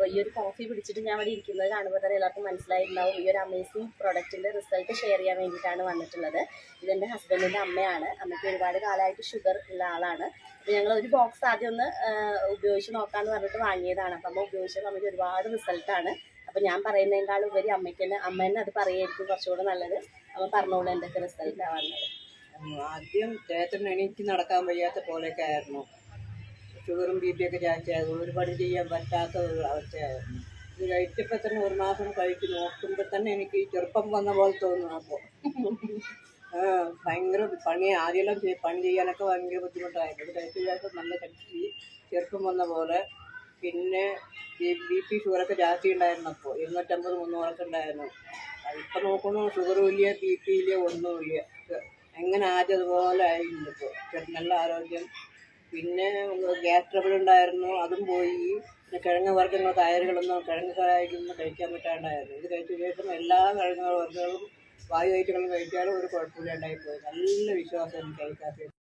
അപ്പോൾ ഈ ഒരു കോഫി പിടിച്ചിട്ട് ഞാൻ ഇവിടെ ഇരിക്കുന്നത് കാണുമ്പോൾ തന്നെ എല്ലാവർക്കും മനസ്സിലായിട്ടുണ്ടാവും ഈ ഒരു അമേസിങ് പ്രൊഡക്റ്റിൻ്റെ റിസൾട്ട് ഷെയർ ചെയ്യാൻ വേണ്ടിയിട്ടാണ് വന്നിട്ടുള്ളത്. ഇതെൻ്റെ ഹസ്ബൻഡിൻ്റെ അമ്മയാണ്. അമ്മയ്ക്ക് ഒരുപാട് കാലമായിട്ട് ഷുഗർ ഉള്ള ആളാണ്. അപ്പോൾ ഞങ്ങൾ ഒരു ബോക്സ് ആദ്യം ഒന്ന് ഉപയോഗിച്ച് നോക്കാമെന്ന് പറഞ്ഞിട്ട് വാങ്ങിയതാണ്. അപ്പം അമ്മ ഉപയോഗിച്ചപ്പോൾ അമ്മയ്ക്ക് ഒരുപാട് റിസൾട്ടാണ്. അപ്പോൾ ഞാൻ പറയുന്നതിനേക്കാളും ഉപരി അമ്മ തന്നെ അത് പറയുമായിരിക്കും കുറച്ചുകൂടെ നല്ലത്. അമ്മ പറഞ്ഞോളൂ എന്തൊക്കെ റിസൾട്ടാണ് വന്നത്. ആദ്യം ചേട്ടൻ എണീറ്റ് നടക്കാൻ വയ്യാത്ത പോലെയൊക്കെ ആയിരുന്നു. ഷുഗറും ബി പി ഒക്കെ ചാച്ചായിരുന്നു. ഒരു പണി ചെയ്യാൻ പറ്റാത്ത ഒരു അവസ്ഥയായിരുന്നു. ഇത് കഴിച്ചപ്പോൾ തന്നെ ഒരു മാസം കഴിച്ച് നോക്കുമ്പോൾ തന്നെ എനിക്ക് ചെറുപ്പം വന്ന പോലെ തോന്നുന്നു. അപ്പോൾ ഭയങ്കര പണി ആദ്യമെല്ലാം പണി ചെയ്യാനൊക്കെ ഭയങ്കര ബുദ്ധിമുട്ടായിരുന്നു. ഇത് കഴിച്ച ശേഷം നല്ല ശക്തി ചെറുപ്പം വന്ന പോലെ. പിന്നെ ബി പി ഷുഗറൊക്കെ ജാസ്തി ഉണ്ടായിരുന്നു. അപ്പോൾ 250 300 ഉണ്ടായിരുന്നു. ഇപ്പം നോക്കുന്നു ഷുഗറും ഇല്ല, ബി പി ഇല്ല, ഒന്നുമില്ല. എങ്ങനെ ആദ്യം അതുപോലെ ആയിരുന്നു. ഇപ്പോൾ നല്ല ആരോഗ്യം. പിന്നെ ഗ്യാസ് ട്രബിൾ ഉണ്ടായിരുന്നു, അതും പോയി. പിന്നെ കിഴങ്ങ് വർഗ്ഗങ്ങൾ കിഴങ്ങ് കായ്കളൊന്നും കഴിക്കാൻ പറ്റാണ്ടായിരുന്നു. ഇത് കഴിച്ച ശേഷം എല്ലാ കിഴങ്ങ് വർഗ്ഗങ്ങളും വായു ഐറ്റങ്ങളും കഴിക്കാനും ഒരു കുഴപ്പമില്ലാണ്ടായിപ്പോയി. നല്ല വിശ്വാസം എനിക്ക് കഴിക്കാത്ത